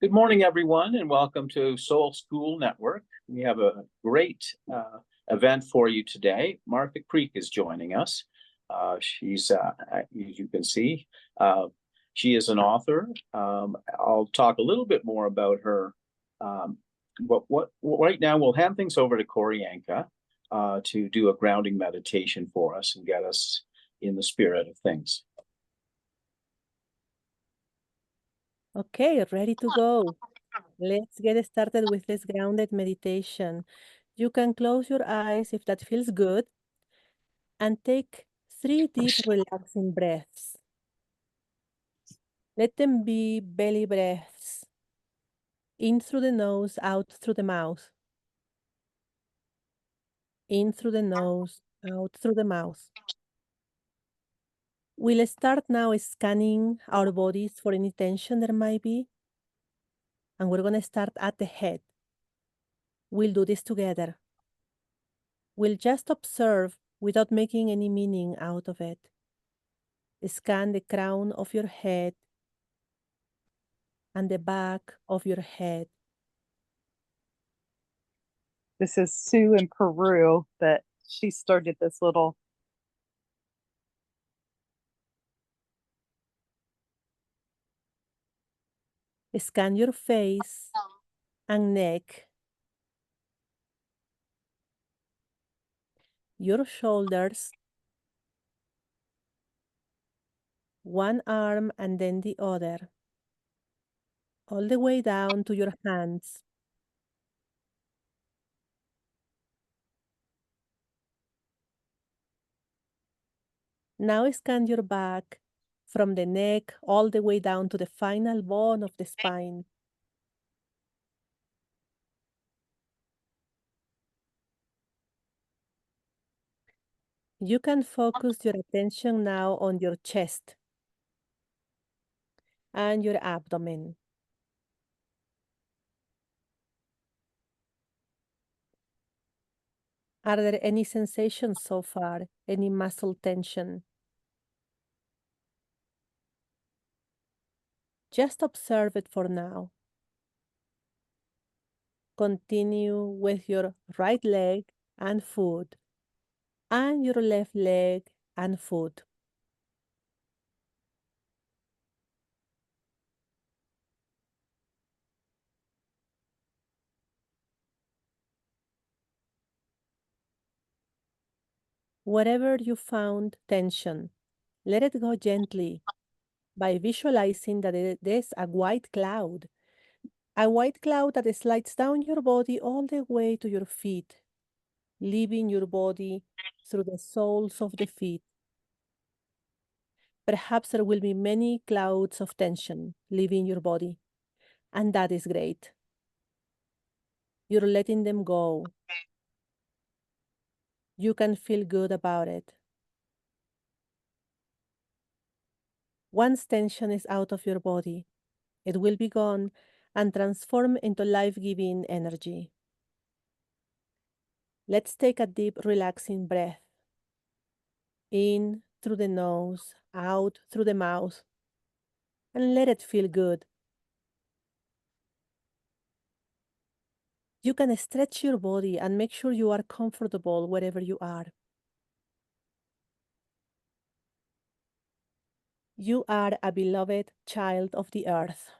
Good morning, everyone, and welcome to Soul School Network. We have a great event for you today. Martha Creek is joining us. She's, as you can see, she is an author. I'll talk a little bit more about her. What right now we'll hand things over to Corianka to do a grounding meditation for us and get us in the spirit of things. Okay, ready to go. Let's get started with this grounded meditation. You can close your eyes if that feels good and take 3 deep, relaxing breaths. Let them be belly breaths. In through the nose, out through the mouth. In through the nose, out through the mouth. We'll start now scanning our bodies for any tension there might be. And we're going to start at the head. We'll do this together. We'll just observe without making any meaning out of it. Scan the crown of your head and the back of your head. This is Sue in Peru that she started this little. Scan your face and neck, your shoulders, one arm and then the other, all the way down to your hands. Now scan your back from the neck all the way down to the final bone of the spine. You can focus your attention now on your chest and your abdomen. Are there any sensations so far? Any muscle tension? Just observe it for now. Continue with your right leg and foot, and your left leg and foot. Wherever you found tension, let it go gently by visualizing that there's a white cloud that slides down your body all the way to your feet, leaving your body through the soles of the feet. Perhaps there will be many clouds of tension leaving your body, and that is great. You're letting them go. You can feel good about it. Once tension is out of your body, it will be gone and transform into life-giving energy. Let's take a deep, relaxing breath. In through the nose, out through the mouth, and let it feel good. You can stretch your body and make sure you are comfortable wherever you are. You are a beloved child of the earth,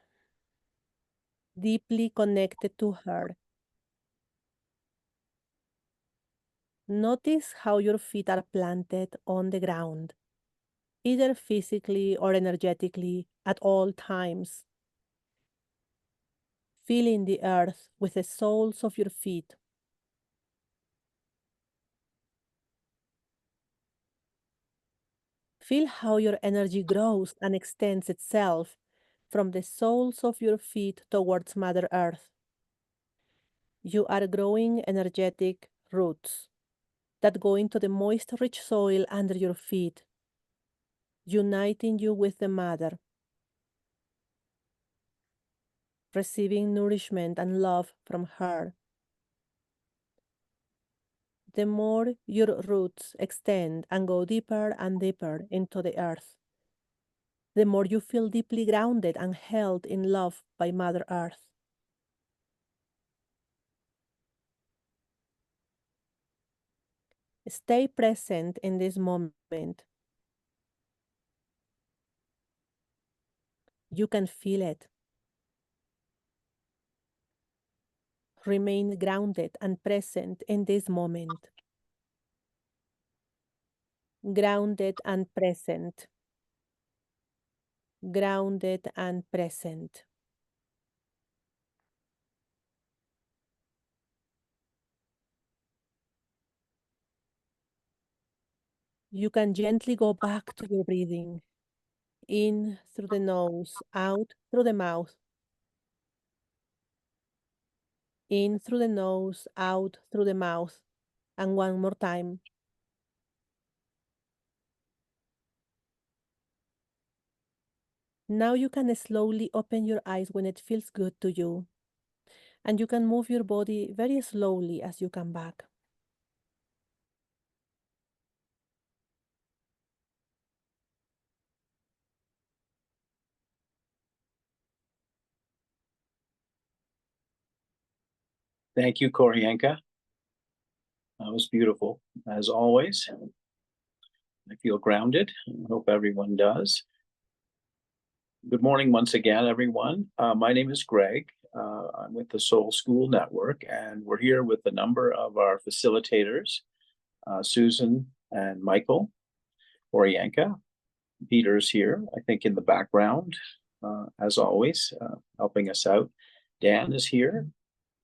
deeply connected to her. Notice how your feet are planted on the ground, either physically or energetically at all times. Feeling the earth with the soles of your feet. Feel how your energy grows and extends itself from the soles of your feet towards Mother Earth. You are growing energetic roots that go into the moist, rich soil under your feet, uniting you with the Mother, receiving nourishment and love from her. The more your roots extend and go deeper and deeper into the earth, the more you feel deeply grounded and held in love by Mother Earth. Stay present in this moment. You can feel it. Remain grounded and present in this moment. Grounded and present. Grounded and present. You can gently go back to your breathing. In through the nose, out through the mouth. In through the nose, out through the mouth. And one more time. Now you can slowly open your eyes when it feels good to you. And you can move your body very slowly as you come back. Thank you, Koryanka. That was beautiful, as always. I feel grounded. I hope everyone does. Good morning once again, everyone. My name is Greg. I'm with the Soul School Network, and we're here with a number of our facilitators, Susan and Michael, Koryanka. Peter's here, I think, in the background, as always, helping us out. Dan is here,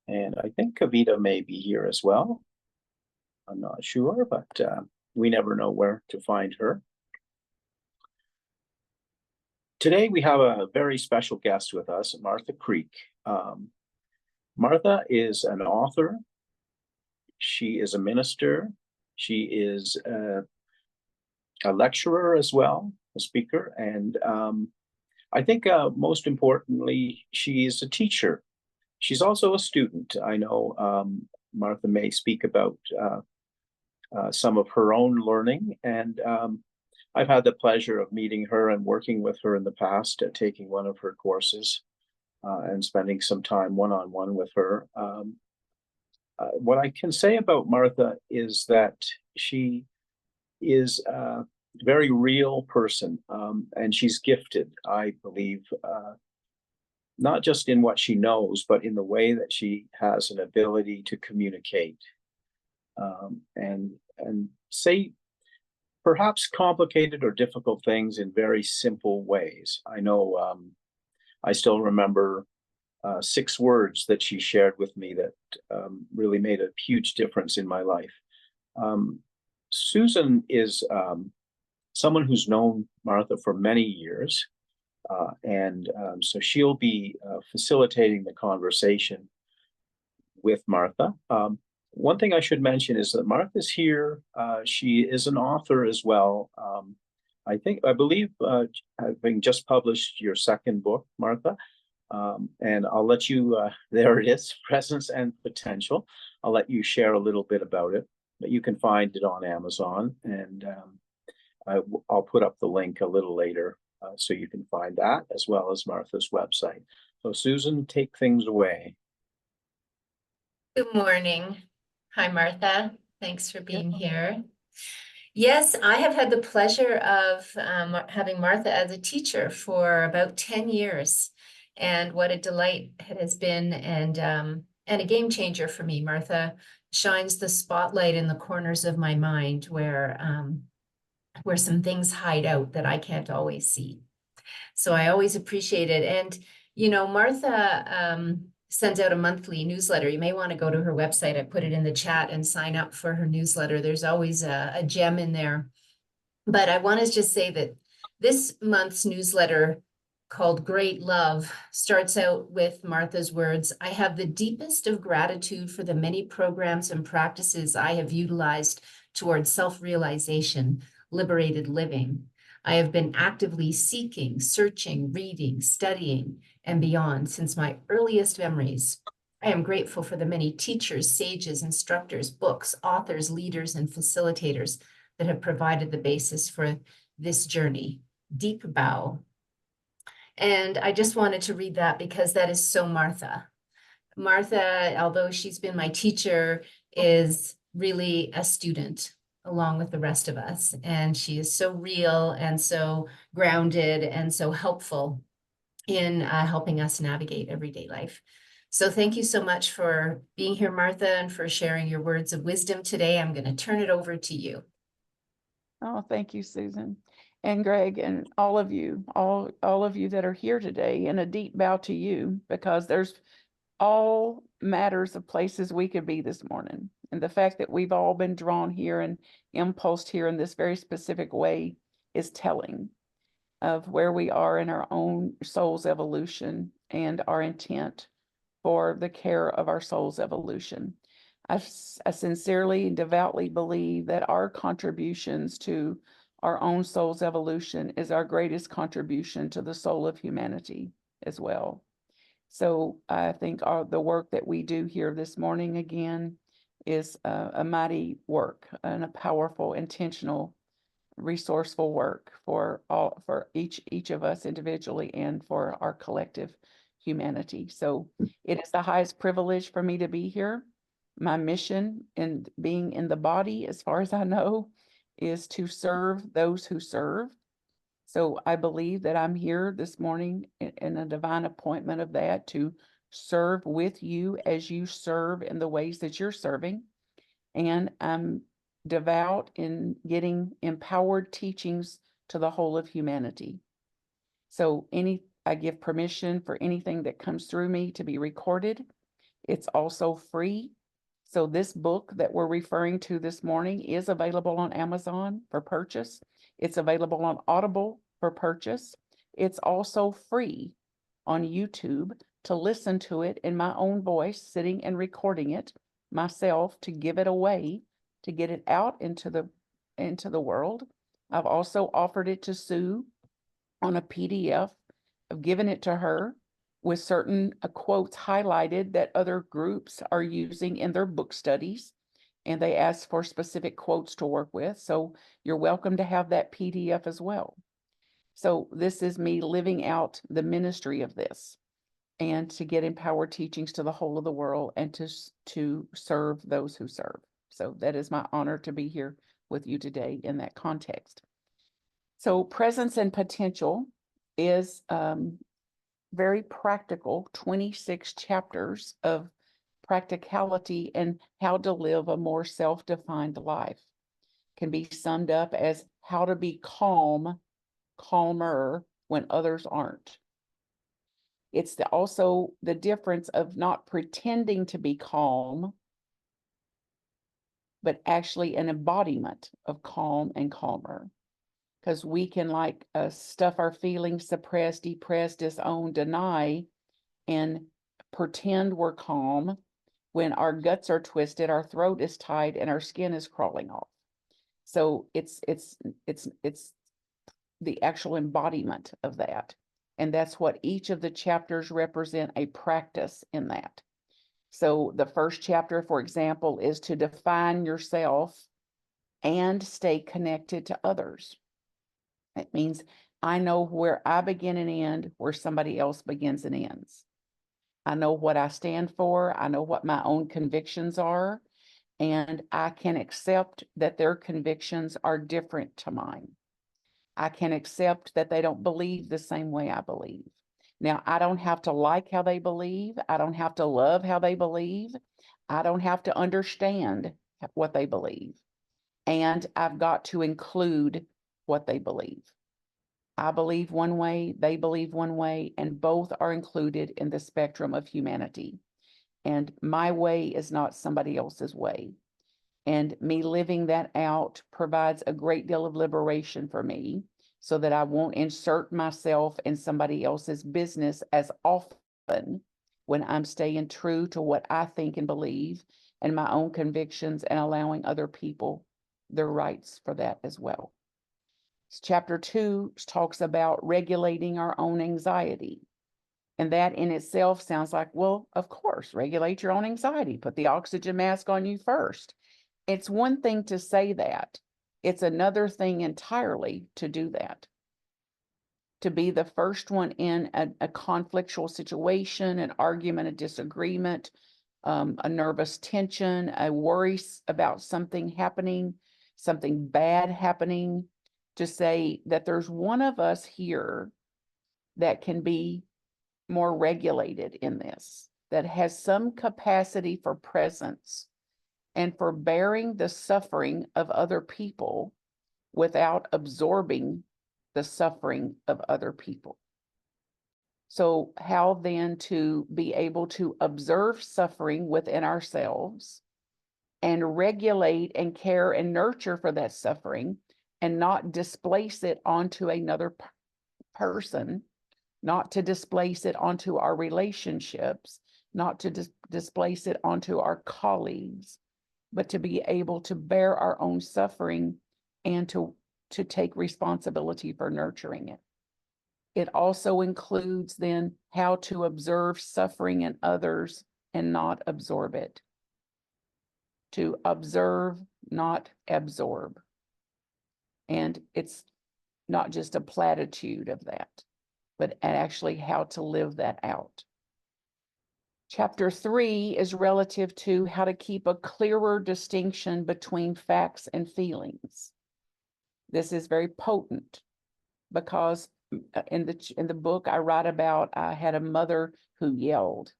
and I think Kavita may be here as well. I'm not sure, but we never know where to find her. Today we have a very special guest with us, Martha Creek. Martha is an author. She is a minister. She is a lecturer as well, a speaker, and I think most importantly, she is a teacher. She's also a student. I know Martha may speak about some of her own learning, and I've had the pleasure of meeting her and working with her in the past, taking one of her courses and spending some time one-on-one with her. What I can say about Martha is that she is a very real person, and she's gifted, I believe, not just in what she knows, but in the way that she has an ability to communicate and say perhaps complicated or difficult things in very simple ways. I know I still remember 6 words that she shared with me that really made a huge difference in my life. Susan is someone who's known Martha for many years, and so she'll be facilitating the conversation with Martha. One thing I should mention is that Martha's here. She is an author as well. I believe, having just published your 2nd book, Martha, and I'll let you, there it is, Presence and Potential. I'll let you share a little bit about it, but you can find it on Amazon, and I'll put up the link a little later so you can find that as well as Martha's website. So Susan, take things away. Good morning. Hi, Martha. Thanks for being here. Yes, I have had the pleasure of having Martha as a teacher for about 10 years. And what a delight it has been, and a game changer for me. Martha shines the spotlight in the corners of my mind where some things hide out that I can't always see. So I always appreciate it. And, you know, Martha sends out a monthly newsletter. You may want to go to her website. I put it in the chat and sign up for her newsletter. There's always a gem in there. But I want to just say that this month's newsletter, called Great Love, starts out with Martha's words: I have the deepest of gratitude for the many programs and practices I have utilized towards self-realization, liberated living. I have been actively seeking, searching, reading, studying, and beyond since my earliest memories. I am grateful for the many teachers, sages, instructors, books, authors, leaders, and facilitators that have provided the basis for this journey. Deep bow. And I just wanted to read that because that is so Martha. Martha, although she's been my teacher, is really a student along with the rest of us. And she is so real and so grounded and so helpful in helping us navigate everyday life. So thank you so much for being here, Martha, and for sharing your words of wisdom today. I'm going to turn it over to you. Oh, thank you, Susan and Greg and all of you that are here today, and a deep bow to you, because there's all matters of places we could be this morning. And the fact that we've all been drawn here and impulsed here in this very specific way is telling of where we are in our own soul's evolution and our intent for the care of our soul's evolution. I sincerely and devoutly believe that our contributions to our own soul's evolution is our greatest contribution to the soul of humanity as well. So I think the work that we do here this morning again is a mighty work and a powerful, intentional, resourceful work for each of us individually and for our collective humanity. So it is the highest privilege for me to be here. My mission in being in the body, as far as I know, is to serve those who serve. So I believe that I'm here this morning in a divine appointment of that, to serve with you as you serve in the ways that you're serving. And I'm devout in getting empowered teachings to the whole of humanity. So I give permission for anything that comes through me to be recorded. It's also free. So this book that we're referring to this morning is available on Amazon for purchase. It's available on Audible for purchase. It's also free on YouTube to listen to it in my own voice, sitting and recording it myself to give it away, to get it out into the world. I've also offered it to Sue on a PDF. I've given it to her with certain quotes highlighted that other groups are using in their book studies, and they ask for specific quotes to work with. So you're welcome to have that PDF as well. So this is me living out the ministry of this, and to get empowered teachings to the whole of the world, and to serve those who serve. So that is my honor to be here with you today in that context. So presence and potential is very practical, 26 chapters of practicality and how to live a more self-defined life. Can be summed up as how to be calmer when others aren't. It's also the difference of not pretending to be calm, but actually an embodiment of calm and calmer. Because we can stuff our feelings, suppress, depress, disown, deny, and pretend we're calm when our guts are twisted, our throat is tight, and our skin is crawling off. So it's the actual embodiment of that. And that's what each of the chapters represent, a practice in that. So the first chapter, for example, is to define yourself and stay connected to others. It means I know where I begin and end, where somebody else begins and ends. I know what I stand for. I know what my own convictions are, and I can accept that their convictions are different to mine. I can accept that they don't believe the same way I believe. Now, I don't have to like how they believe. I don't have to love how they believe. I don't have to understand what they believe. And I've got to include what they believe. I believe one way, they believe one way, and both are included in the spectrum of humanity. And my way is not somebody else's way. And me living that out provides a great deal of liberation for me, so that I won't insert myself in somebody else's business as often when I'm staying true to what I think and believe and my own convictions, and allowing other people their rights for that as well. Chapter 2 talks about regulating our own anxiety. And that in itself sounds like, well, of course, regulate your own anxiety. Put the oxygen mask on you first. It's one thing to say that. It's another thing entirely to do that. to be the first one in a conflictual situation, an argument, a disagreement, a nervous tension, a worry about something happening, something bad happening, to say that there's one of us here that can be more regulated in this, that has some capacity for presence and for bearing the suffering of other people without absorbing the suffering of other people. So how then to be able to observe suffering within ourselves and regulate and care and nurture for that suffering and not displace it onto another person, not to displace it onto our relationships, not to displace it onto our colleagues, but to be able to bear our own suffering and to take responsibility for nurturing it. It also includes then how to observe suffering in others and not absorb it. To observe, not absorb. And it's not just a platitude of that, but actually how to live that out. Chapter 3 is relative to how to keep a clearer distinction between facts and feelings. This is very potent because in the book I write about, I had a mother who yelled.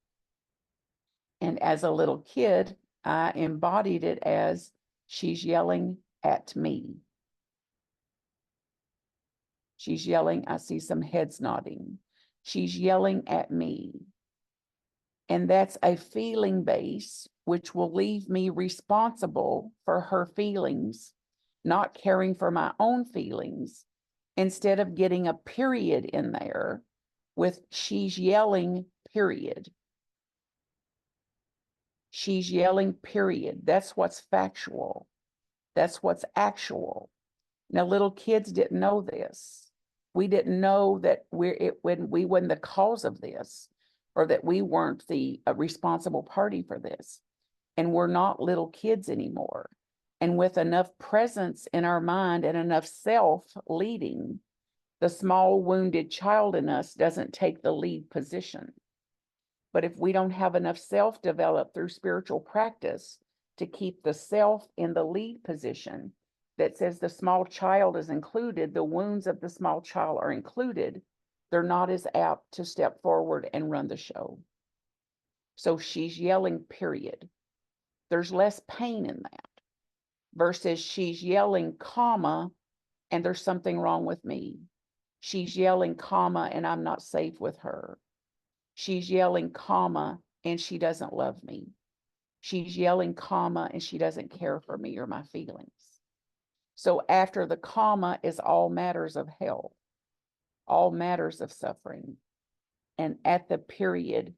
And as a little kid, I embodied it as she's yelling at me. She's yelling, I see some heads nodding. She's yelling at me. And that's a feeling base, which will leave me responsible for her feelings, not caring for my own feelings, instead of getting a period in there with she's yelling, period. She's yelling, period. That's what's factual. That's what's actual. Now, little kids didn't know this. We didn't know that when we weren't the cause of this, or that we weren't the responsible party for this. And we're not little kids anymore. And with enough presence in our mind and enough self leading, the small wounded child in us doesn't take the lead position. But if we don't have enough self developed through spiritual practice to keep the self in the lead position that says the small child is included, the wounds of the small child are included, they're not as apt to step forward and run the show. So she's yelling, period. There's less pain in that versus she's yelling, comma, and there's something wrong with me. She's yelling, comma, and I'm not safe with her. She's yelling, comma, and she doesn't love me. She's yelling, comma, and she doesn't care for me or my feelings. So after the comma is all matters of hell, all matters of suffering. And at the period,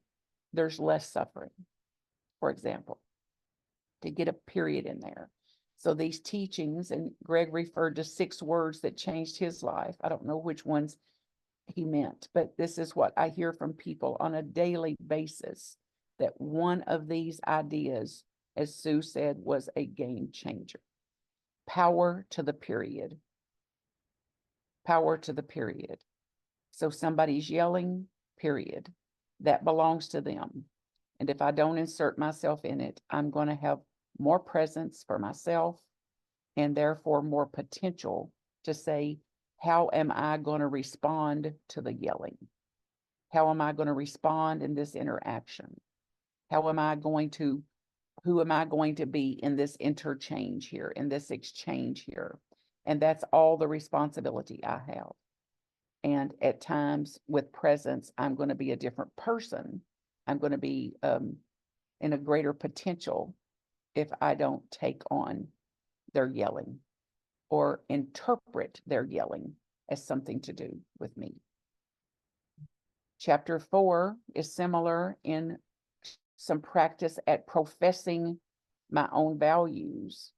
there's less suffering, for example, to get a period in there. So these teachings, and Greg referred to 6 words that changed his life. I don't know which ones he meant, but this is what I hear from people on a daily basis, that one of these ideas, as Sue said, was a game changer. Power to the period. Power to the period. So somebody's yelling, period. That belongs to them. And if I don't insert myself in it, I'm going to have more presence for myself and therefore more potential to say, how am I going to respond to the yelling? How am I going to respond in this interaction? Who am I going to be in this interchange here, in this exchange here? And that's all the responsibility I have. And at times with presence, I'm going to be a different person. I'm going to be in a greater potential if I don't take on their yelling or interpret their yelling as something to do with me. Chapter 4 is similar in some practice at professing my own values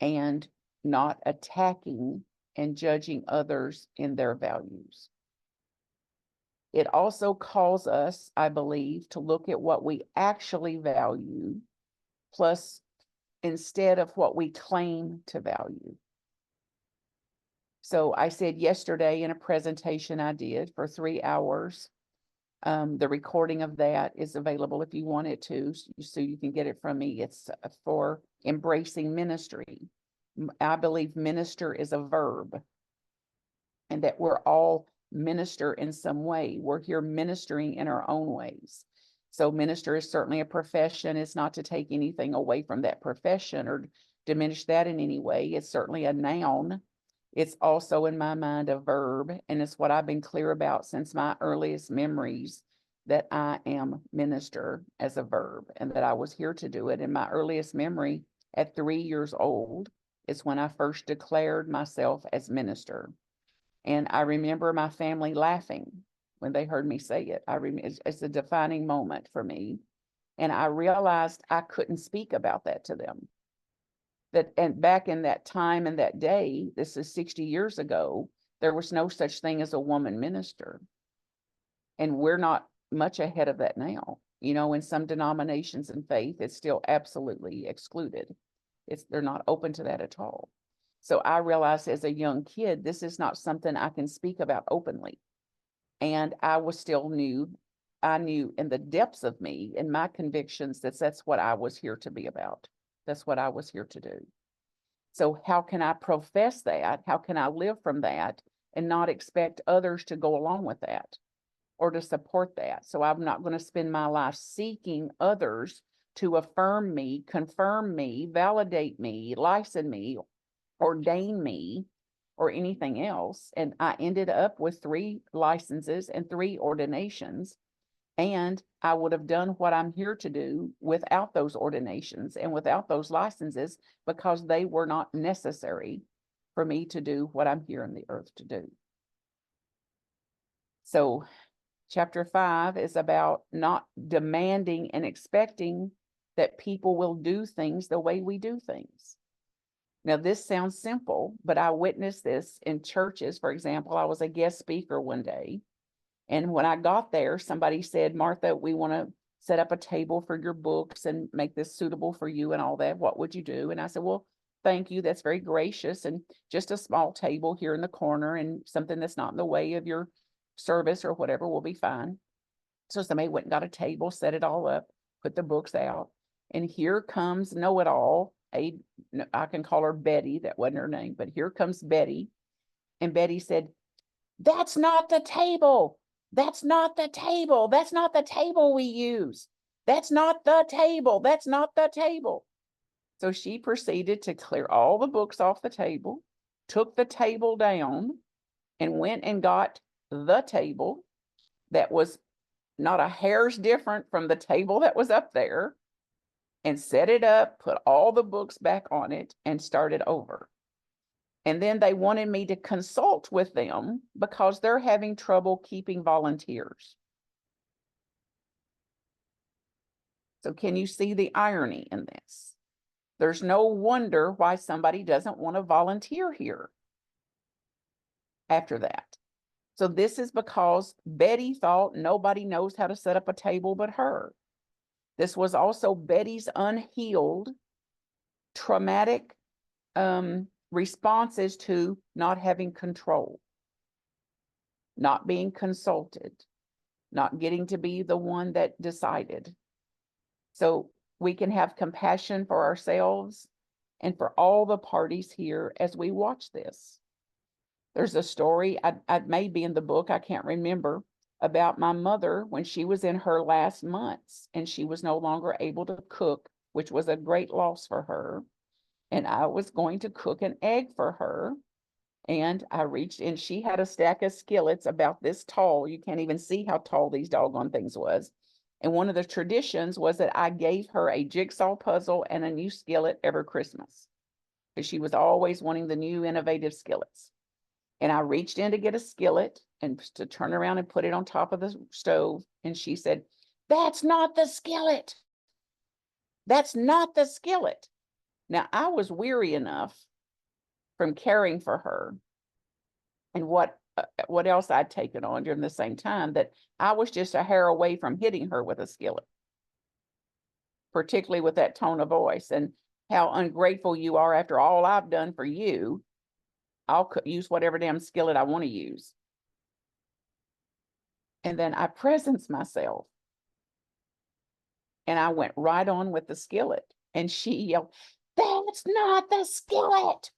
and not attacking and judging others in their values. It also calls us, I believe, to look at what we actually value, plus instead of what we claim to value. So I said yesterday in a presentation I did for 3 hours. The recording of that is available if you want it to, so you can get it from me. It's for embracing ministry. I believe minister is a verb, and that we're all minister in some way. We're here ministering in our own ways. So minister is certainly a profession. It's not to take anything away from that profession or diminish that in any way. It's certainly a noun. It's also in my mind a verb, and it's what I've been clear about since my earliest memories, that I am minister as a verb, and that I was here to do it. In my earliest memory at 3 years old is when I first declared myself as minister. And I remember my family laughing when they heard me say it. It's a defining moment for me. And I realized I couldn't speak about that to them. And back in that time and that day, this is 60 years ago, there was no such thing as a woman minister. And we're not much ahead of that now. You know, in some denominations and faith, it's still absolutely excluded. They're not open to that at all. So I realized as a young kid, this is not something I can speak about openly. And I knew in the depths of me, in my convictions, that that's what I was here to be about. That's what I was here to do. So how can I profess that? How can I live from that and not expect others to go along with that or to support that? So I'm not going to spend my life seeking others to affirm me, confirm me, validate me, license me, ordain me, or anything else. And I ended up with 3 licenses and 3 ordinations. And I would have done what I'm here to do without those ordinations and without those licenses, because they were not necessary for me to do what I'm here on the earth to do. So chapter 5 is about not demanding and expecting that people will do things the way we do things. Now, this sounds simple, but I witnessed this in churches. For example, I was a guest speaker one day, and when I got there, somebody said, "Martha, we want to set up a table for your books and make this suitable for you and all that. What would you do?" And I said, "Well, thank you. That's very gracious. And just a small table here in the corner and something that's not in the way of your service or whatever will be fine." So somebody went and got a table, set it all up, put the books out. And here comes know-it-all. I can call her Betty. That wasn't her name, but here comes Betty. And Betty said, "That's not the table. That's not the table. That's not the table we use. That's not the table. That's not the table." So she proceeded to clear all the books off the table, took the table down, and went and got the table that was not a hair's different from the table that was up there, and set it up, put all the books back on it, and started over. And then they wanted me to consult with them because they're having trouble keeping volunteers. So can you see the irony in this? There's no wonder why somebody doesn't want to volunteer here after that. So this is because Betty thought nobody knows how to set up a table but her. This was also Betty's unhealed, traumatic responses to not having control, not being consulted, not getting to be the one that decided. So we can have compassion for ourselves and for all the parties here as we watch this. There's a story, I may be in the book, I can't remember, about my mother when she was in her last months and she was no longer able to cook, which was a great loss for her. And I was going to cook an egg for her. And I reached in, she had a stack of skillets about this tall. You can't even see how tall these doggone things was. And one of the traditions was that I gave her a jigsaw puzzle and a new skillet every Christmas, because she was always wanting the new innovative skillets. And I reached in to get a skillet and to turn around and put it on top of the stove. And she said, "That's not the skillet. That's not the skillet." Now, I was weary enough from caring for her and what else I'd taken on during the same time that I was just a hair away from hitting her with a skillet, particularly with that tone of voice and how ungrateful you are after all I've done for you. I'll use whatever damn skillet I want to use. And then I presence myself. And I went right on with the skillet. And she yelled, "That's not the skillet."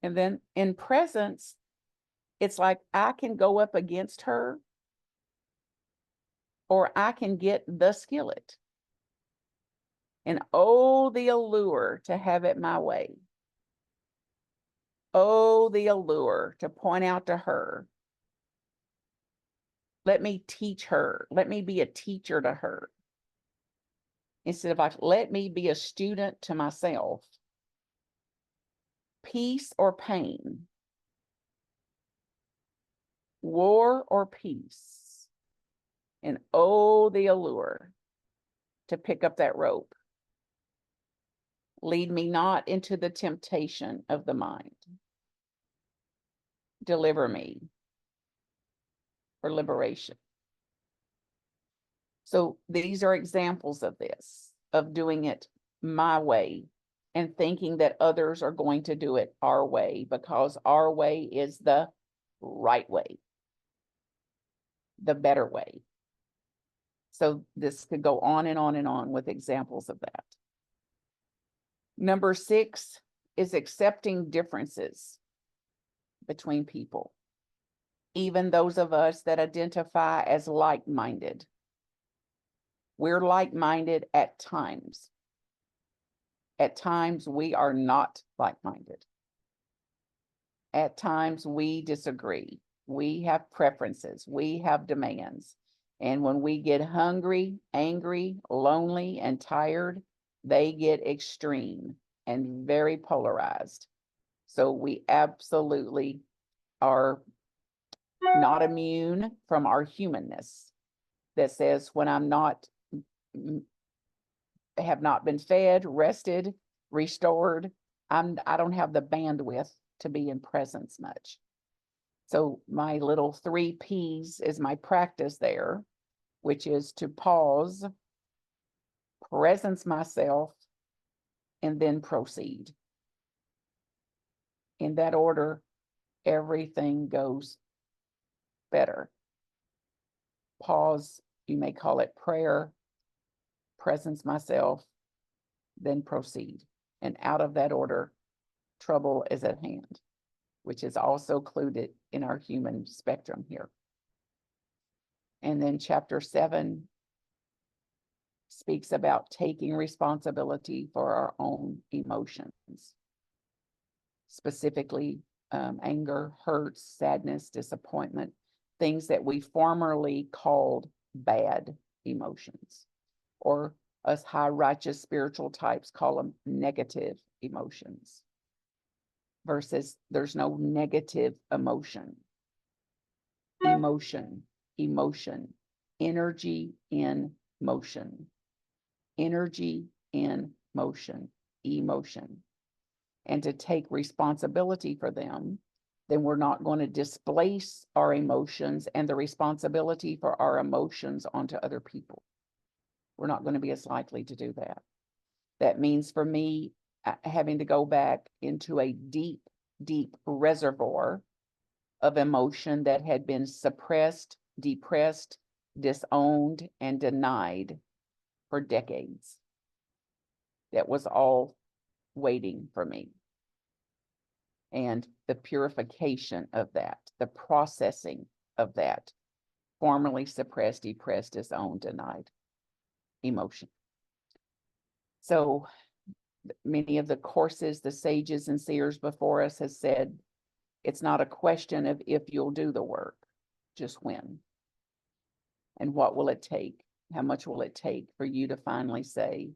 And then in presence, it's like I can go up against her, or I can get the skillet. And oh, the allure to have it my way. Oh, the allure to point out to her. Let me teach her. Let me be a teacher to her. Instead of like, let me be a student to myself. Peace or pain. War or peace. And oh, the allure to pick up that rope. Lead me not into the temptation of the mind. Deliver me for liberation. So these are examples of this, of doing it my way and thinking that others are going to do it our way because our way is the right way, the better way. So this could go on and on and on with examples of that. Number 6 is accepting differences between people, even those of us that identify as like-minded. We're like-minded at times. At times, we are not like-minded. At times, we disagree. We have preferences. We have demands. And when we get hungry, angry, lonely, and tired, they get extreme and very polarized. So we absolutely are not immune from our humanness that says when I'm not, have not been fed, rested, restored, I don't have the bandwidth to be in presence much. So my little 3 P's is my practice there, which is to pause, presence myself, and then proceed. In that order, everything goes better. Pause, you may call it prayer, presence myself, then proceed. And out of that order, trouble is at hand, which is also included in our human spectrum here. And then chapter 7 speaks about taking responsibility for our own emotions, specifically anger, hurt, sadness, disappointment, things that we formerly called bad emotions, or us high righteous spiritual types call them negative emotions, versus there's no negative emotion. Emotion, energy in motion, energy in motion, emotion. And to take responsibility for them, then we're not going to displace our emotions and the responsibility for our emotions onto other people. We're not going to be as likely to do that. That means for me, having to go back into a deep, deep reservoir of emotion that had been suppressed, depressed, disowned, and denied for decades. That was all waiting for me. And the purification of that, the processing of that formerly suppressed, depressed, disowned, denied emotion. So many of the courses, the sages and seers before us has said, it's not a question of if you'll do the work, just when. And what will it take? How much will it take for you to finally say,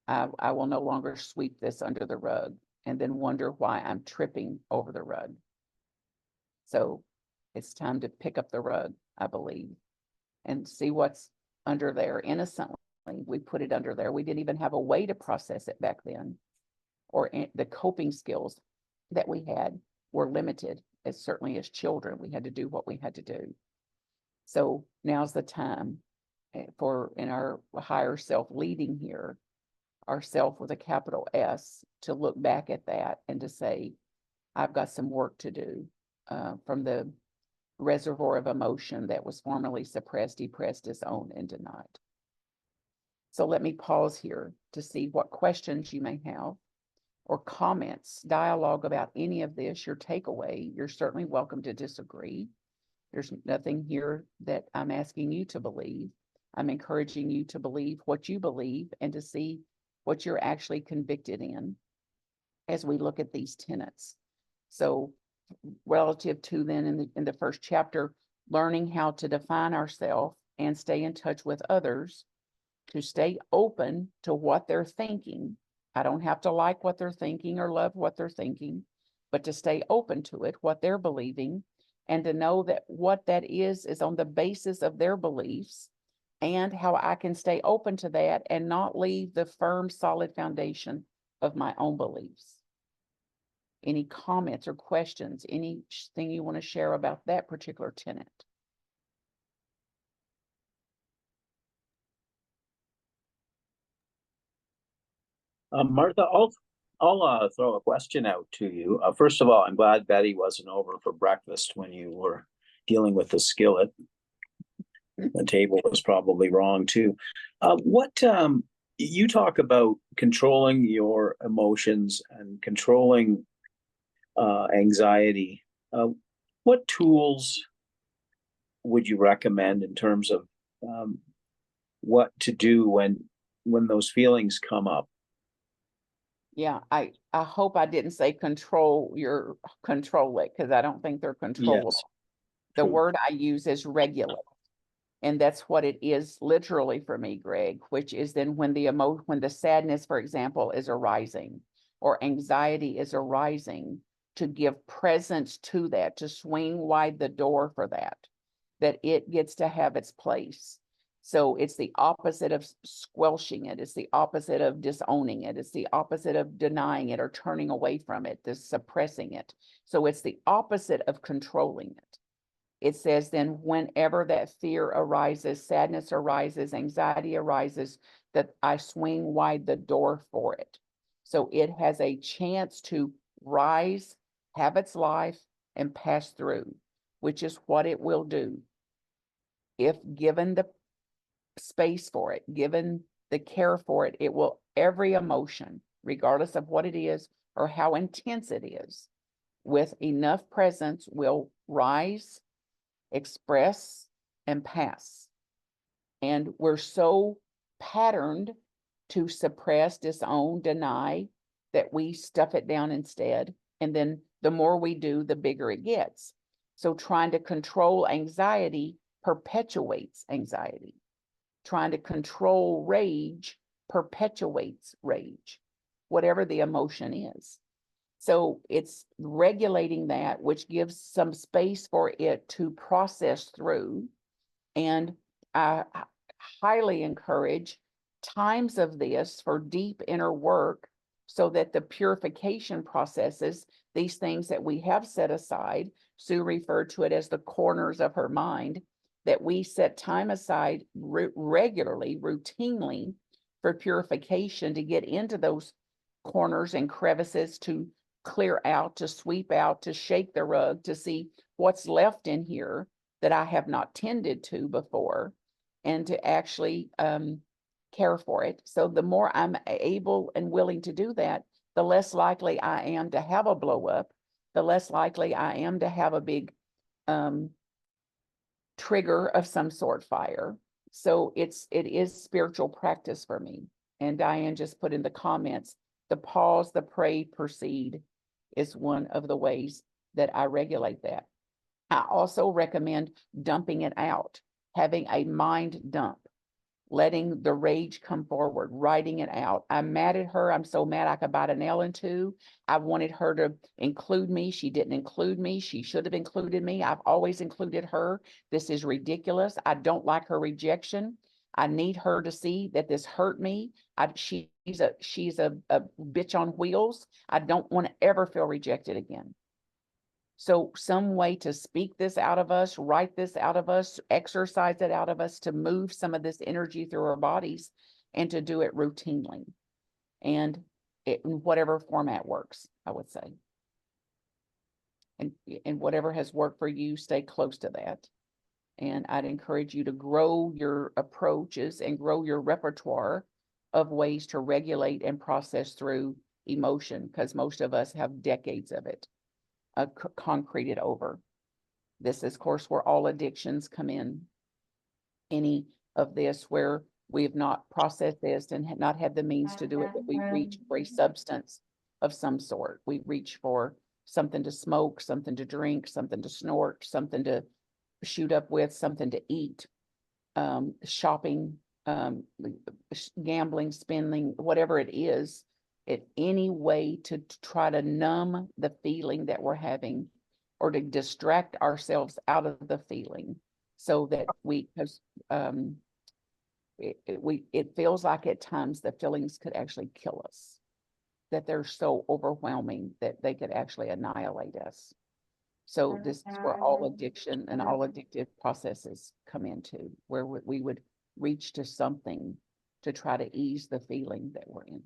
I will no longer sweep this under the rug and then wonder why I'm tripping over the rug. So it's time to pick up the rug, I believe, and see what's under there. Innocently, we put it under there. We didn't even have a way to process it back then, or the coping skills that we had were limited. As certainly as children, we had to do what we had to do. So now's the time for, in our higher self leading here, ourself with a capital S to look back at that and to say, I've got some work to do from the reservoir of emotion that was formerly suppressed, depressed, disowned, and denied. So let me pause here to see what questions you may have or comments, dialogue about any of this, your takeaway. You're certainly welcome to disagree. There's nothing here that I'm asking you to believe. I'm encouraging you to believe what you believe and to see what you're actually convicted in as we look at these tenets. So relative to then in the first chapter, learning how to define ourselves and stay in touch with others, to stay open to what they're thinking. I don't have to like what they're thinking or love what they're thinking, but to stay open to it, what they're believing, and to know that what that is on the basis of their beliefs, and how I can stay open to that and not leave the firm, solid foundation of my own beliefs. Any comments or questions, anything you want to share about that particular tenet? Martha, I'll throw a question out to you. First of all, I'm glad Betty wasn't over for breakfast when you were dealing with the skillet. The table was probably wrong too. What you talk about controlling your emotions and controlling anxiety. What tools would you recommend in terms of what to do when those feelings come up? Yeah, I hope I didn't say control it, because I don't think they're controllable. Yes, The true. word I use is regulate. And that's what it is literally for me, Greg, which is then when the sadness, for example, is arising or anxiety is arising, to give presence to that, to swing wide the door for that it gets to have its place. So it's the opposite of squelching it. It's the opposite of disowning it. It's the opposite of denying it or turning away from it, the suppressing it. So it's the opposite of controlling it. It says then whenever that fear arises, sadness arises, anxiety arises, that I swing wide the door for it. So it has a chance to rise, have its life, and pass through, which is what it will do. If given the space for it, given the care for it, it will, every emotion, regardless of what it is or how intense it is, with enough presence, will rise, express, and pass. And we're so patterned to suppress, disown, deny, that we stuff it down instead. And then the more we do, the bigger it gets. So trying to control anxiety perpetuates anxiety. Trying to control rage perpetuates rage, whatever the emotion is. So it's regulating that, which gives some space for it to process through. And I highly encourage times of this for deep inner work, so that the purification processes, these things that we have set aside, Sue referred to it as the corners of her mind, that we set time aside regularly, routinely, for purification, to get into those corners and crevices, to clear out, to sweep out, to shake the rug, to see what's left in here that I have not tended to before, and to actually care for it. So the more I'm able and willing to do that, the less likely I am to have a blow up, the less likely I am to have a big trigger of some sort, fire. So it is spiritual practice for me. And Diane just put in the comments, the pause, the pray, proceed is one of the ways that I regulate that. I also recommend dumping it out, having a mind dump, letting the rage come forward, writing it out. I'm mad at her. I'm so mad I could bite a nail in two. I wanted her to include me. She didn't include me. She should have included me. I've always included her. This is ridiculous. I don't like her rejection. I need her to see that this hurt me. She's a bitch on wheels. I don't want to ever feel rejected again. So some way to speak this out of us, write this out of us, exercise it out of us, to move some of this energy through our bodies, and to do it routinely. and it in whatever format works, I would say. And whatever has worked for you, stay close to that. And I'd encourage you to grow your approaches and grow your repertoire of ways to regulate and process through emotion, because most of us have decades of it concreted over. This is, of course, where all addictions come in. Any of this where we have not processed this and had not had the means to do it, that we reach for a substance of some sort. We reach for something to smoke, something to drink, something to snort, something to shoot up with, something to eat, shopping, gambling, spending, whatever it is, any way to try to numb the feeling that we're having or to distract ourselves out of the feeling, so that because it feels like at times the feelings could actually kill us, that they're so overwhelming that they could actually annihilate us. So this is where all addiction and all addictive processes come into, where we would reach to something to try to ease the feeling that we're in.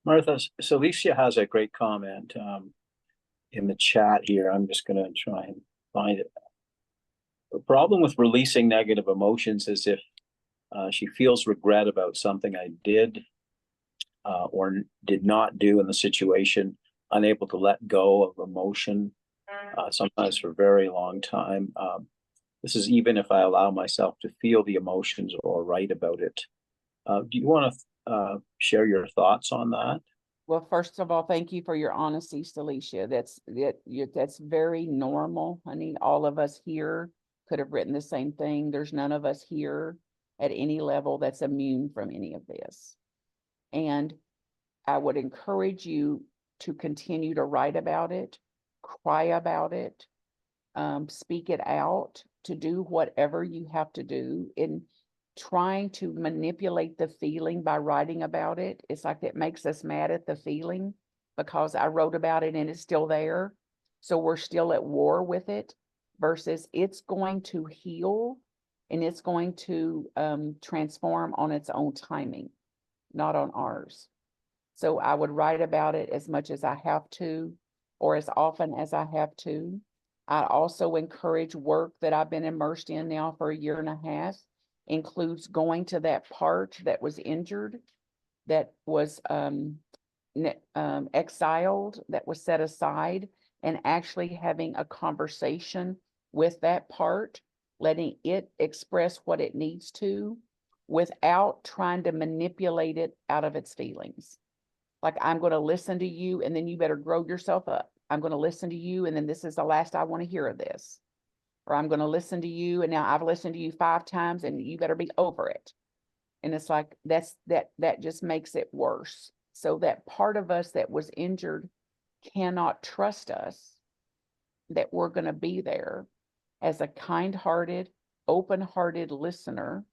Martha, Celicia has a great comment in the chat here. I'm just going to try and find it. The problem with releasing negative emotions is if she feels regret about something I did or did not do in the situation, unable to let go of emotion, sometimes for a very long time. This is even if I allow myself to feel the emotions or write about it. Do you want to share your thoughts on that? Well, first of all, thank you for your honesty, Celicia. That's very normal. I mean, all of us here could have written the same thing. There's none of us here at any level that's immune from any of this. And I would encourage you to continue to write about it, cry about it, speak it out, to do whatever you have to do in trying to manipulate the feeling by writing about it. It's like it makes us mad at the feeling because I wrote about it and it's still there. So we're still at war with it, versus it's going to heal and it's going to transform on its own timing, not on ours. So I would write about it as much as I have to, or as often as I have to. I also encourage work that I've been immersed in now for 1.5 years, includes going to that part that was injured, that was exiled, that was set aside, and actually having a conversation with that part, letting it express what it needs to without trying to manipulate it out of its feelings. Like, I'm going to listen to you and then you better grow yourself up. I'm going to listen to you and then this is the last I want to hear of this. Or I'm going to listen to you and now I've listened to you 5 times and you better be over it. And it's like, that just makes it worse. So that part of us that was injured cannot trust us, that we're going to be there as a kind-hearted, open-hearted listener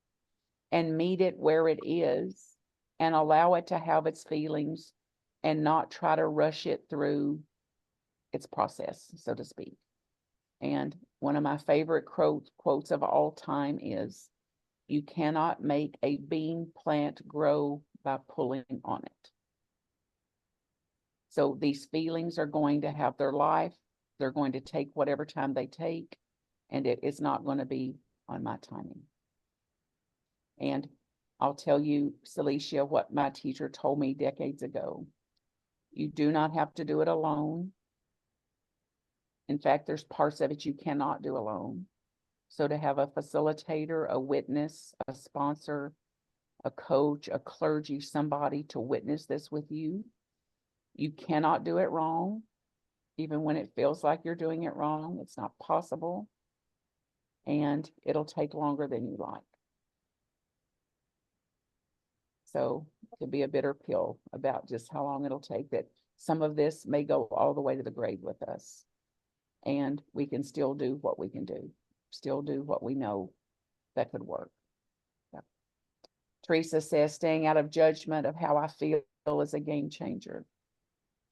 and meet it where it is and allow it to have its feelings and not try to rush it through its process, so to speak. And one of my favorite quotes of all time is, "You cannot make a bean plant grow by pulling on it." So these feelings are going to have their life. They're going to take whatever time they take, and it is not going to be on my timing. And I'll tell you, Celicia, what my teacher told me decades ago. You do not have to do it alone. In fact, there's parts of it you cannot do alone. So to have a facilitator, a witness, a sponsor, a coach, a clergy, somebody to witness this with you, you cannot do it wrong. Even when it feels like you're doing it wrong, it's not possible. And it'll take longer than you like. So it could be a bitter pill about just how long it'll take, that some of this may go all the way to the grave with us. And we can still do what we can do, still do what we know that could work. Yeah. Teresa says, staying out of judgment of how I feel is a game changer.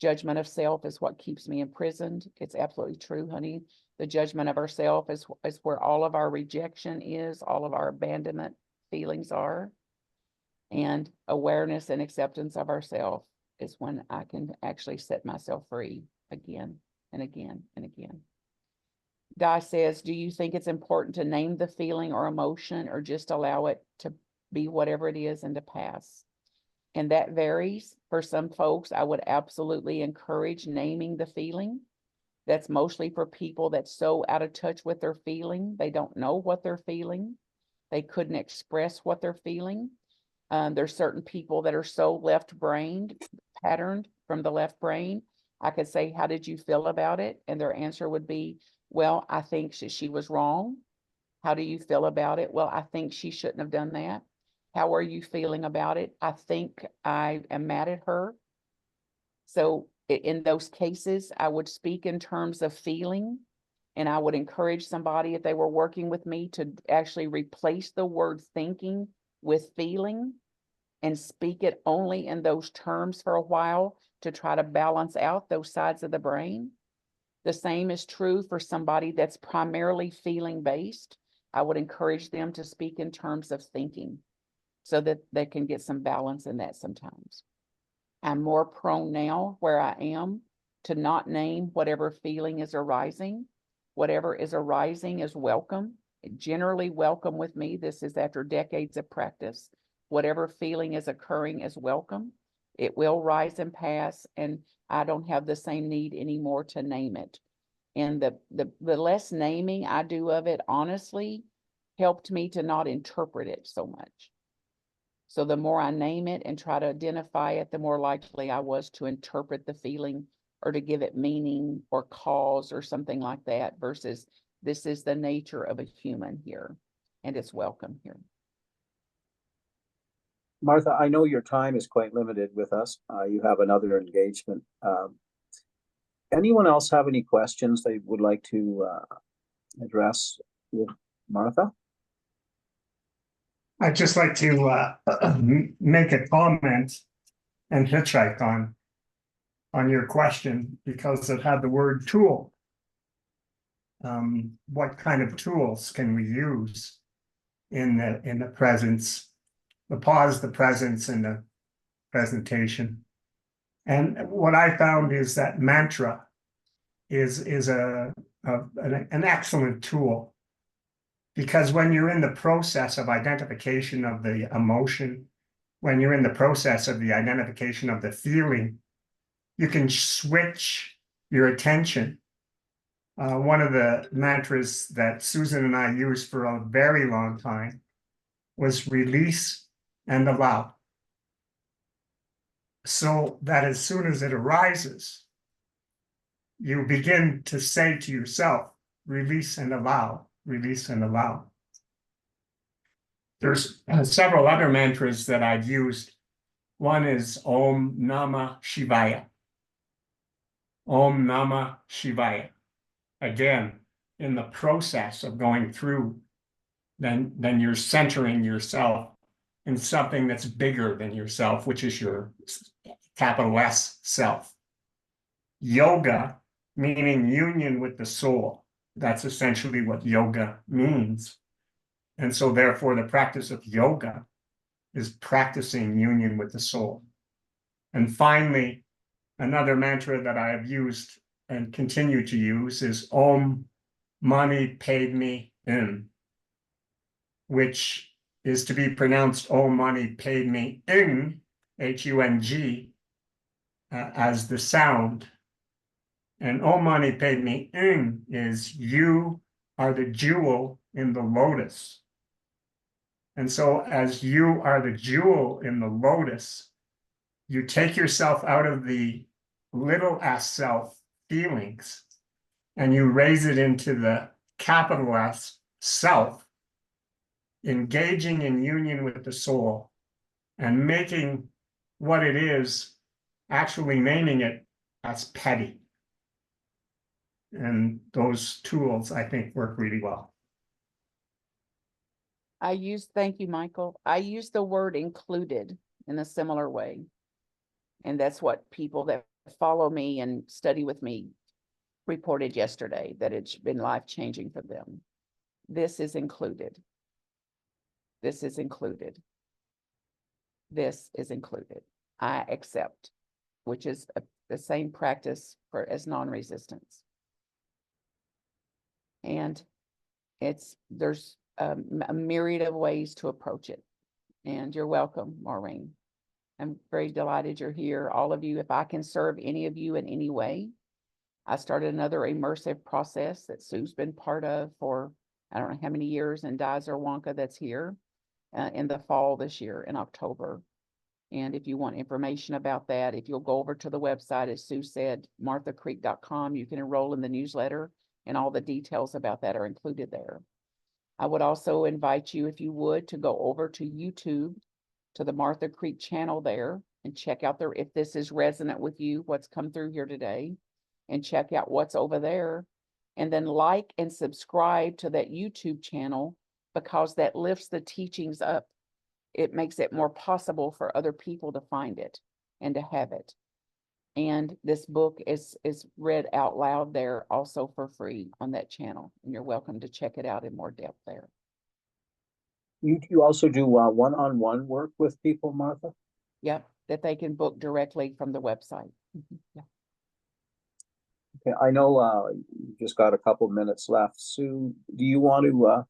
Judgment of self is what keeps me imprisoned. It's absolutely true, honey. The judgment of ourself is where all of our rejection is, all of our abandonment feelings are. And awareness and acceptance of ourselves is when I can actually set myself free again and again and again. Di says, do you think it's important to name the feeling or emotion, or just allow it to be whatever it is and to pass? And that varies. For some folks, I would absolutely encourage naming the feeling. That's mostly for people that's so out of touch with their feeling. They don't know what they're feeling. They couldn't express what they're feeling. There's certain people that are so left-brained, patterned from the left brain. I could say, how did you feel about it? And their answer would be, well, I think she was wrong. How do you feel about it? Well, I think she shouldn't have done that. How are you feeling about it? I think I am mad at her. So in those cases, I would speak in terms of feeling, and I would encourage somebody, if they were working with me, to actually replace the word thinking with feeling and speak it only in those terms for a while to try to balance out those sides of the brain. The same is true for somebody that's primarily feeling based. I would encourage them to speak in terms of thinking so that they can get some balance in that sometimes. I'm more prone now where I am to not name whatever feeling is arising. Whatever is arising is welcome, generally welcome with me. This is after decades of practice. Whatever feeling is occurring is welcome. It will rise and pass, and I don't have the same need anymore to name it. And the less naming I do of it, honestly, helped me to not interpret it so much. So the more I name it and try to identify it, the more likely I was to interpret the feeling or to give it meaning or cause or something like that, versus this is the nature of a human here and it's welcome here. Martha, I know your time is quite limited with us. You have another engagement. Anyone else have any questions they would like to address with Martha? I'd just like to make a comment and hitchhike on your question, because it had the word tool. What kind of tools can we use in the presence, the pause, the presence, and the presentation? And what I found is that mantra is an excellent tool. Because when you're in the process of identification of the emotion, when you're in the process of the identification of the feeling, you can switch your attention. One of the mantras that Susan and I used for a very long time was release and allow. So that as soon as it arises, you begin to say to yourself, release and allow. Release and allow. There's several other mantras that I've used. One is Om Namah Shivaya. Om Namah Shivaya. Again, in the process of going through, then you're centering yourself in something that's bigger than yourself, which is your capital S self. Yoga, meaning union with the soul. That's essentially what yoga means. And so therefore the practice of yoga is practicing union with the soul. And finally, another mantra that I have used and continue to use is Om Mani Padme Hum, which is to be pronounced Om Mani Padme Ing, H-U-N-G, as the sound. And Om Mani Padme Ing is you are the jewel in the lotus. And so as you are the jewel in the lotus, you take yourself out of the little s self feelings and you raise it into the capital S self, engaging in union with the soul and making what it is, actually naming it as petty. And those tools, I think, work really well. Thank you, Michael. I use the word included in a similar way. And that's what people that follow me and study with me reported yesterday, that it's been life-changing for them. This is included. This is included. this is included. I accept, which is the same practice as non-resistance. And there's a myriad of ways to approach it. And you're welcome, Maureen. I'm very delighted you're here. All of you, if I can serve any of you in any way. I started another immersive process that Sue's been part of for, I don't know how many years, and Dizer Wonka that's here in the fall this year in October. And if you want information about that, if you'll go over to the website, as Sue said, marthacreek.com, you can enroll in the newsletter, and all the details about that are included there. I would also invite you, if you would, to go over to YouTube, to the Martha Creek channel there, and check out if this is resonant with you, what's come through here today, and check out what's over there. And then like and subscribe to that YouTube channel, because that lifts the teachings up. It makes it more possible for other people to find it and to have it. And this book is read out loud there also for free on that channel. And you're welcome to check it out in more depth there. You also do one-on-one work with people, Martha? Yep, that they can book directly from the website. Yeah. Okay, I know you just got a couple minutes left. Sue, do you want to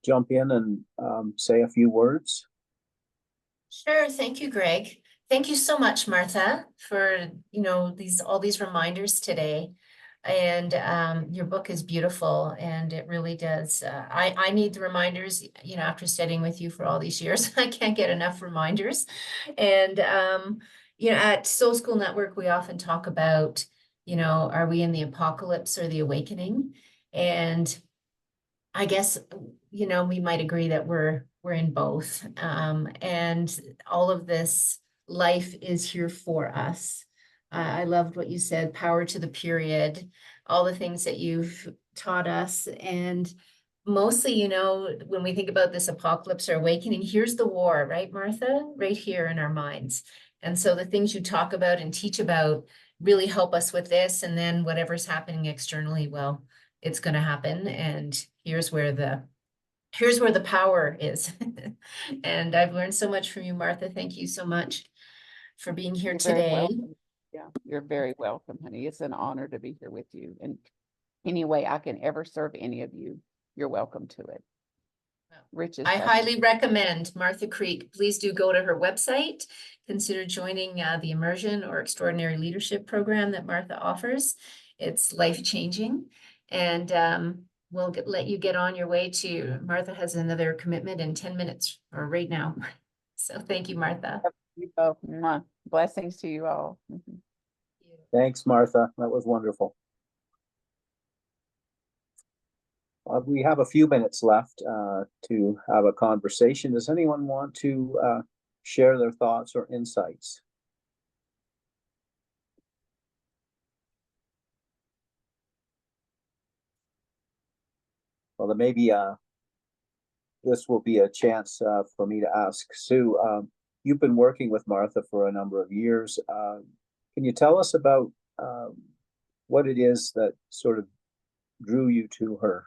jump in and say a few words? Sure. Thank you, Greg. Thank you so much, Martha, for, all these reminders today. And your book is beautiful, and it really does. I need the reminders, after studying with you for all these years. I can't get enough reminders. And, at Soul School Network, we often talk about, are we in the apocalypse or the awakening? And I guess, we might agree that we're in both. And all of this life is here for us. I loved what you said, power to the period, all the things that you've taught us. And mostly, when we think about this apocalypse or awakening, here's the war, right, Martha? Right here in our minds. And so the things you talk about and teach about really help us with this. And then whatever's happening externally, well, it's going to happen. And here's where the power is. And I've learned so much from you, Martha. Thank you so much for being here You're very today. welcome. Yeah, you're very welcome, honey. It's an honor to be here with you. And any way I can ever serve any of you, you're welcome to it. Rich is I blessed. highly recommend Martha Creek. Please do go to her website. Consider joining the Immersion or Extraordinary Leadership program that Martha offers. It's life-changing. And we'll let you get on your way to, Martha has another commitment in 10 minutes or right now. So thank you, Martha. You both. Mwah. Blessings to you all. Mhm. Thanks, Martha. That was wonderful. We have a few minutes left to have a conversation. Does anyone want to share their thoughts or insights? Well, then maybe this will be a chance for me to ask Sue. You've been working with Martha for a number of years. Can you tell us about what it is that sort of drew you to her?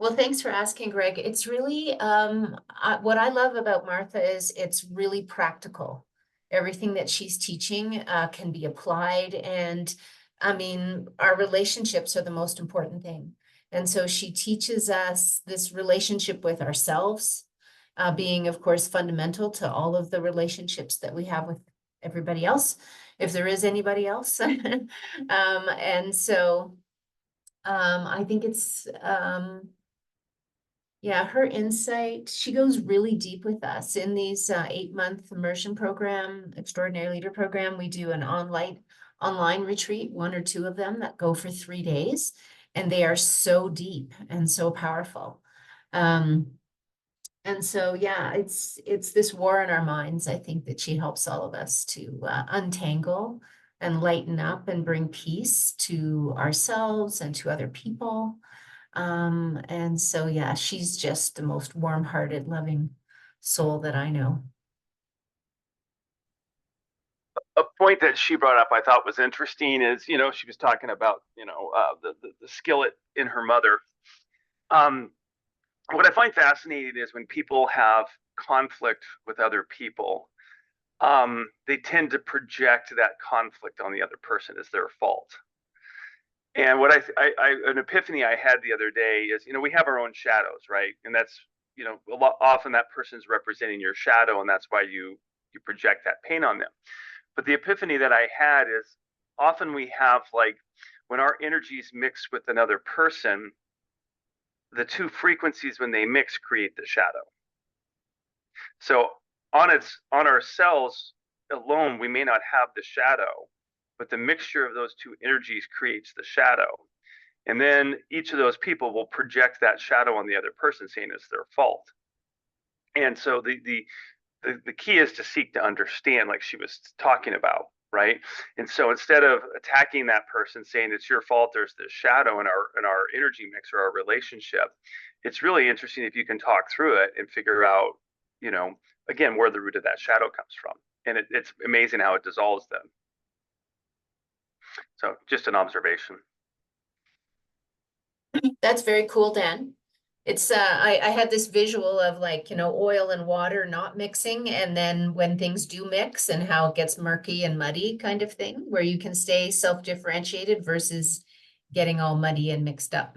Well, thanks for asking, Greg. It's really, what I love about Martha is it's really practical. Everything that she's teaching can be applied. And I mean, our relationships are the most important thing. And so she teaches us this relationship with ourselves, being, of course, fundamental to all of the relationships that we have with everybody else, if there is anybody else. And so I think it's, yeah, her insight, she goes really deep with us in these 8-month immersion program, Extraordinary Leader program. We do an online retreat, 1 or 2 of them that go for 3 days, and they are so deep and so powerful. And so, yeah, it's this war in our minds. I think that she helps all of us to untangle and lighten up and bring peace to ourselves and to other people. And so, yeah, she's just the most warm-hearted, loving soul that I know. A point that she brought up I thought was interesting is, she was talking about, the skillet in her mother. what I find fascinating is when people have conflict with other people, they tend to project that conflict on the other person as their fault. And what an epiphany I had the other day is, we have our own shadows, right? And that's, often that person's representing your shadow, and that's why you project that pain on them. But the epiphany that I had is often we have, like, when our energies mix with another person, the two frequencies, when they mix, create the shadow. So on ourselves alone, we may not have the shadow, but the mixture of those two energies creates the shadow. And then each of those people will project that shadow on the other person, saying it's their fault. And so the key is to seek to understand, like she was talking about, right? And so instead of attacking that person, saying it's your fault, there's this shadow in our energy mix or our relationship, it's really interesting if you can talk through it and figure out, again, where the root of that shadow comes from. And it's amazing how it dissolves them. So just an observation. That's very cool, Dan. It's I had this visual of, like, oil and water not mixing, and then when things do mix and how it gets murky and muddy kind of thing, where you can stay self-differentiated versus getting all muddy and mixed up.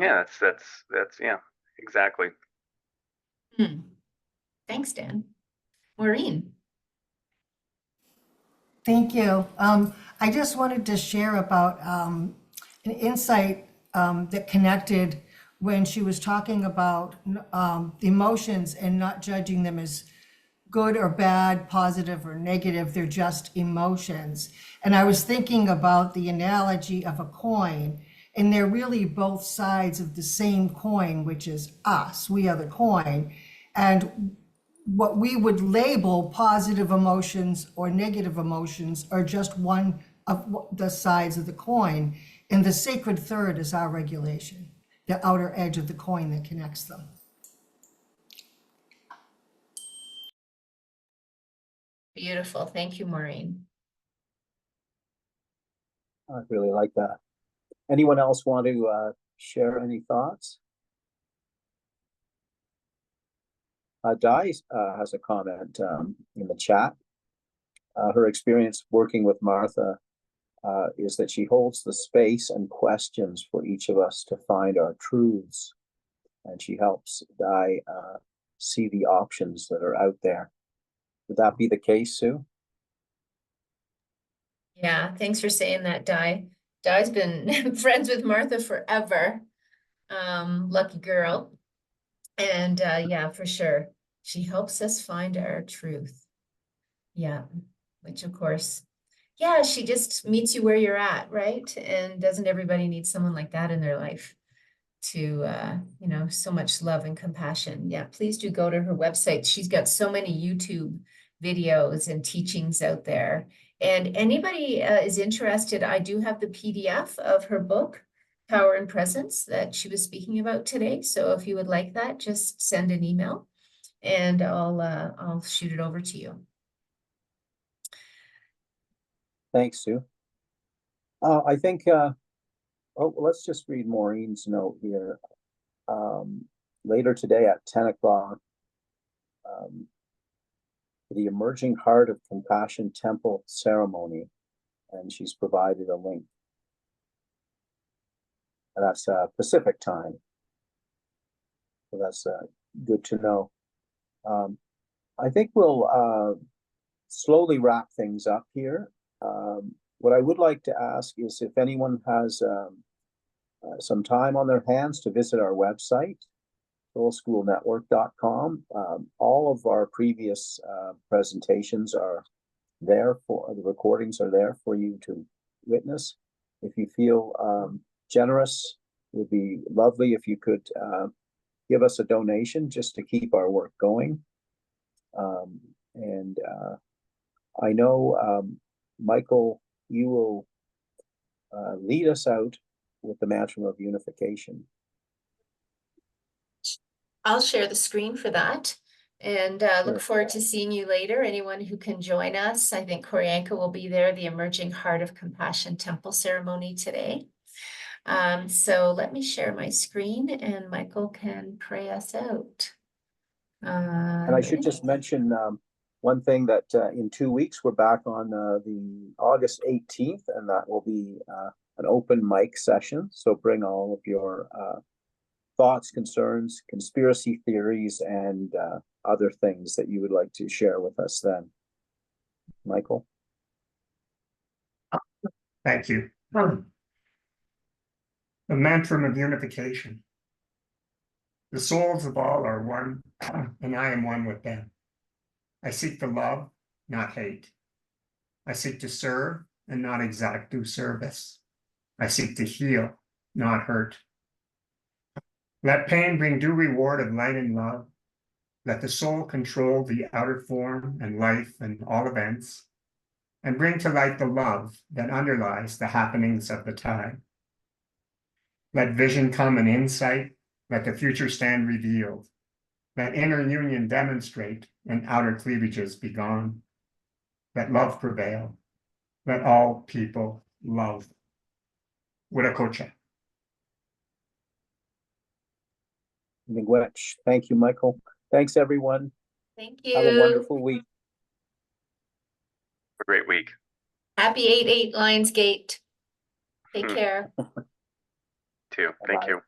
Yeah, that's yeah, exactly. Thanks, Dan. Maureen. Thank you. I just wanted to share about an insight that connected when she was talking about emotions and not judging them as good or bad, positive or negative. They're just emotions. And I was thinking about the analogy of a coin, and they're really both sides of the same coin, which is us. We are the coin. And what we would label positive emotions or negative emotions are just one of the sides of the coin. And the sacred third is our regulation, the outer edge of the coin that connects them. Beautiful. Thank you, Maureen. I really like that. Anyone else want to share any thoughts? Di has a comment in the chat. Her experience working with Martha is that she holds the space and questions for each of us to find our truths. And she helps Di see the options that are out there. Would that be the case, Sue? Yeah, thanks for saying that, Di. Di's been friends with Martha forever. Lucky girl. And yeah, for sure. She helps us find our truth. Yeah, which of course, yeah, she just meets you where you're at, right? And doesn't everybody need someone like that in their life to, so much love and compassion? Yeah, please do go to her website. She's got so many YouTube videos and teachings out there. And anybody is interested, I do have the PDF of her book, Power and Presence, that she was speaking about today. So if you would like that, just send an email and I'll shoot it over to you. Thanks, Sue. I think, let's just read Maureen's note here. Later today at 10 o'clock, the Emerging Heart of Compassion Temple ceremony, and she's provided a link. And that's Pacific time. So that's good to know. I think we'll slowly wrap things up here. What I would like to ask is if anyone has some time on their hands to visit our website, soulschoolnetwork.com. All of our previous presentations are there the recordings are there for you to witness. If you feel generous, it would be lovely if you could give us a donation just to keep our work going. And I know, Michael, you will lead us out with the mantra of unification. I'll share the screen for that and look forward to seeing you later. Anyone who can join us, I think Koryanka will be there, the Emerging Heart of Compassion Temple ceremony today. So let me share my screen and Michael can pray us out. And I should just mention one thing that in 2 weeks, we're back on the August 18th, and that will be an open mic session. So bring all of your thoughts, concerns, conspiracy theories, and other things that you would like to share with us then. Michael? Thank you. The mantra of unification. The souls of all are one, and I am one with them. I seek to love, not hate. I seek to serve and not exact due service. I seek to heal, not hurt. Let pain bring due reward of light and love. Let the soul control the outer form and life and all events, and bring to light the love that underlies the happenings of the time. Let vision come and insight, let the future stand revealed. Let inner union demonstrate and outer cleavages be gone. Let love prevail. Let all people love. Wiracocha. Miigwech. Thank you, Michael. Thanks, everyone. Thank you. Have a wonderful week. A great week. Happy 8/8 Lionsgate. Take care. Too. Thank Bye-bye. you.